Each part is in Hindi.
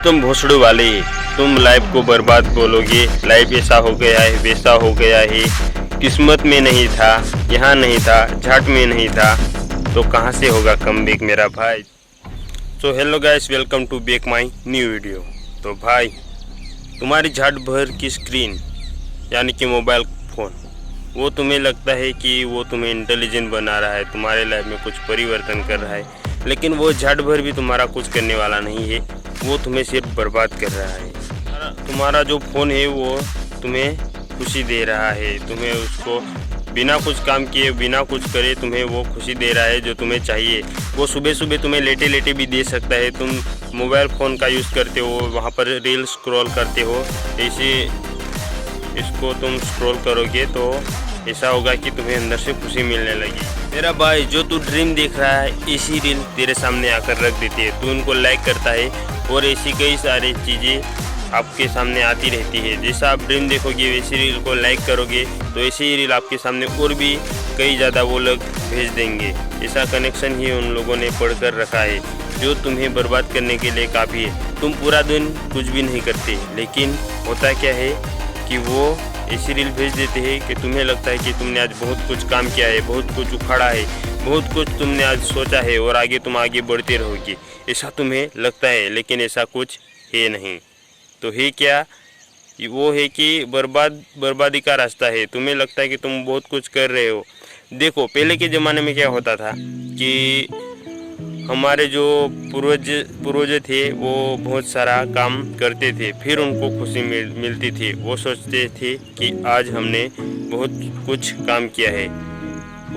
तुम भोसड़ू वाले, तुम लाइफ को बर्बाद बोलोगे। लाइफ ऐसा हो गया है, वैसा हो गया है, किस्मत में नहीं था, यहाँ नहीं था, झाट में नहीं था, तो कहाँ से होगा कमबैक मेरा भाई। So hello guys, welcome to back my new video. तो भाई, तुम्हारी झाट भर की स्क्रीन यानी कि मोबाइल फ़ोन, वो तुम्हें लगता है कि वो तुम्हें इंटेलिजेंट बना रहा है, तुम्हारे लाइफ में कुछ परिवर्तन कर रहा है, लेकिन वो झट भर भी तुम्हारा कुछ करने वाला नहीं है। वो तुम्हें सिर्फ बर्बाद कर रहा है। तुम्हारा जो फ़ोन है वो तुम्हें खुशी दे रहा है, तुम्हें उसको बिना कुछ काम किए, बिना कुछ करे तुम्हें वो खुशी दे रहा है जो तुम्हें चाहिए। वो सुबह सुबह तुम्हें लेटे लेटे भी दे सकता है। तुम मोबाइल फ़ोन का यूज़ करते हो, वहाँ पर रील स्क्रॉल करते हो, ऐसे इसको तुम स्क्रॉल करोगे तो ऐसा होगा कि तुम्हें अंदर से खुशी मिलने लगी। मेरा भाई, जो तू ड्रीम देख रहा है, ऐसी रील तेरे सामने आकर रख देती है, तू उनको लाइक करता है और ऐसी कई सारी चीज़ें आपके सामने आती रहती है। जैसा आप ड्रीम देखोगे वैसी रील को लाइक करोगे तो ऐसी ही रील आपके सामने और भी कई ज़्यादा वो लोग भेज देंगे। ऐसा कनेक्शन ही उन लोगों ने पढ़ कर रखा है जो तुम्हें बर्बाद करने के लिए काफ़ी है। तुम पूरा दिन कुछ भी नहीं करते, लेकिन होता क्या है कि वो ऐसी रील भेज देते हैं कि तुम्हें लगता है कि तुमने आज बहुत कुछ काम किया है, बहुत कुछ उखाड़ा है, बहुत कुछ तुमने आज सोचा है और आगे तुम आगे बढ़ते रहोगे, ऐसा तुम्हें लगता है, लेकिन ऐसा कुछ है नहीं। तो है क्या? वो है कि बर्बादी का रास्ता है। तुम्हें लगता है कि तुम बहुत कुछ कर रहे हो। देखो, पहले के ज़माने में क्या होता था कि हमारे जो पूर्वज थे वो बहुत सारा काम करते थे, फिर उनको खुशी मिलती थी। वो सोचते थे कि आज हमने बहुत कुछ काम किया है।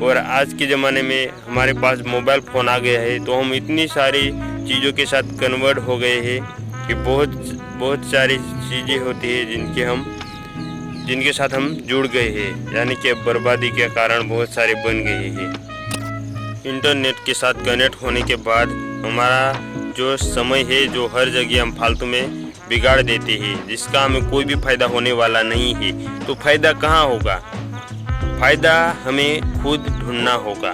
और आज के ज़माने में हमारे पास मोबाइल फ़ोन आ गया है तो हम इतनी सारी चीज़ों के साथ कन्वर्ट हो गए हैं कि बहुत सारी चीज़ें होती है जिनके साथ हम जुड़ गए हैं, यानी कि बर्बादी के कारण बहुत सारे बन गए हैं। इंटरनेट के साथ कनेक्ट होने के बाद हमारा जो समय है, जो हर जगह हम फालतू में बिगाड़ देते हैं, जिसका हमें कोई भी फ़ायदा होने वाला नहीं है। तो फ़ायदा कहाँ होगा? फ़ायदा हमें खुद ढूंढना होगा।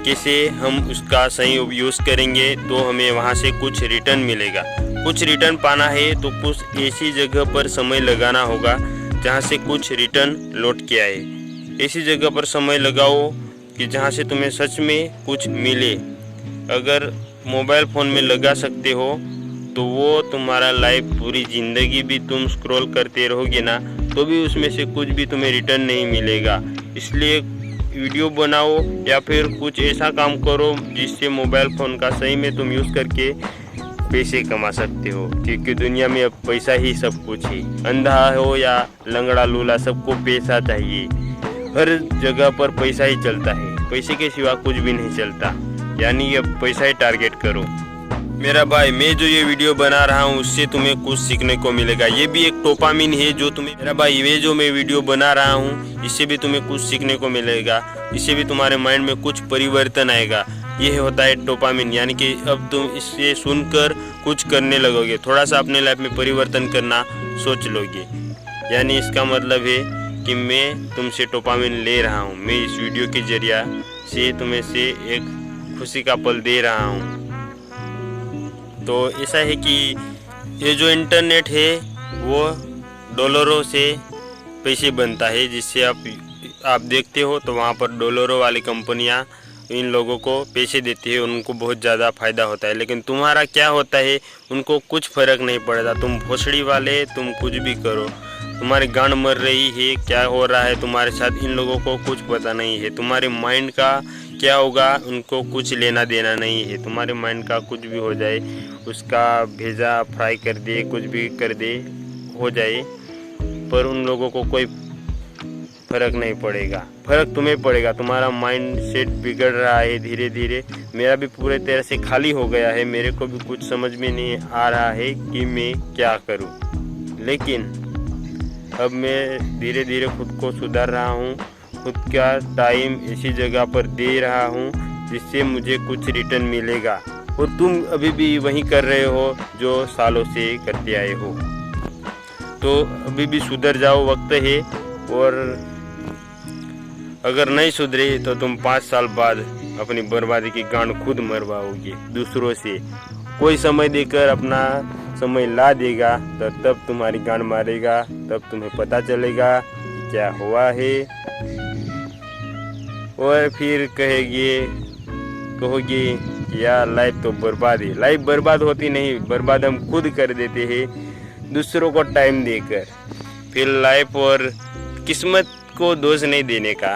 कैसे हम उसका सही यूज़ करेंगे तो हमें वहाँ से कुछ रिटर्न मिलेगा। कुछ रिटर्न पाना है तो कुछ ऐसी जगह पर समय लगाना होगा जहाँ से कुछ रिटर्न लौट के आए। ऐसी जगह पर समय लगाओ कि जहाँ से तुम्हें सच में कुछ मिले। अगर मोबाइल फ़ोन में लगा सकते हो तो वो तुम्हारा लाइफ, पूरी ज़िंदगी भी तुम स्क्रॉल करते रहोगे ना, तो भी उसमें से कुछ भी तुम्हें रिटर्न नहीं मिलेगा। इसलिए वीडियो बनाओ या फिर कुछ ऐसा काम करो जिससे मोबाइल फ़ोन का सही में तुम यूज़ करके पैसे कमा सकते हो, क्योंकि दुनिया में अब पैसा ही सब कुछ है। अंधा हो या लंगड़ा लूला, सबको पैसा चाहिए। हर जगह पर पैसा ही चलता है, पैसे के सिवा कुछ भी नहीं चलता। यानी अब पैसा ही टारगेट करो। मेरा भाई, मैं जो ये वीडियो बना रहा हूँ उससे तुम्हें कुछ सीखने को मिलेगा। ये भी एक डोपामिन है जो तुम्हें, मेरा भाई, ये जो मैं वीडियो बना रहा हूँ इससे भी तुम्हें कुछ सीखने को मिलेगा, इससे भी तुम्हारे माइंड में कुछ परिवर्तन आएगा। ये होता है डोपामिन, यानी कि अब तुम इससे सुनकर कुछ करने लगोगे, थोड़ा सा अपने लाइफ में परिवर्तन करना सोच लोगे। यानी इसका मतलब है कि मैं तुमसे डोपामिन ले रहा हूँ। मैं इस वीडियो के जरिए से तुम्हें से एक खुशी का पल दे रहा हूँ। तो ऐसा है कि ये जो इंटरनेट है वो डॉलरों से पैसे बनता है, जिससे आप देखते हो तो वहाँ पर डॉलरों वाली कंपनियाँ इन लोगों को पैसे देती है, उनको बहुत ज़्यादा फ़ायदा होता है। लेकिन तुम्हारा क्या होता है, उनको कुछ फ़र्क नहीं पड़ता। तुम भोसड़ी वाले, तुम कुछ भी करो, तुम्हारी गांड मर रही है, क्या हो रहा है तुम्हारे साथ, इन लोगों को कुछ पता नहीं है। तुम्हारे माइंड का क्या होगा उनको कुछ लेना देना नहीं है। तुम्हारे माइंड का कुछ भी हो जाए, उसका भेजा फ्राई कर दे, कुछ भी कर दे, हो जाए, पर उन लोगों को कोई फ़र्क नहीं पड़ेगा। फ़र्क तुम्हें पड़ेगा। तुम्हारा माइंड सेट बिगड़ रहा है धीरे धीरे। मेरा भी पूरे तरह से खाली हो गया है, मेरे को भी कुछ समझ में नहीं आ रहा है कि मैं क्या करूं। लेकिन अब मैं धीरे धीरे खुद को सुधार रहा हूं, खुद का टाइम इसी जगह पर दे रहा हूं जिससे मुझे कुछ रिटर्न मिलेगा। और तुम अभी भी वही कर रहे हो जो सालों से करते आए हो, तो अभी भी सुधर जाओ, वक्त है। और अगर नहीं सुधरे तो तुम 5 साल बाद अपनी बर्बादी की गांड खुद मरवाओगे दूसरों से। कोई समय देकर अपना समय ला देगा तो तब तुम्हारी गांड मारेगा, तब तुम्हें पता चलेगा कि क्या हुआ है। और फिर कहोगे यार लाइफ तो बर्बाद है। लाइफ बर्बाद होती नहीं, बर्बाद हम खुद कर देते हैं दूसरों को टाइम देकर। फिर लाइफ और किस्मत को दोष नहीं देने का।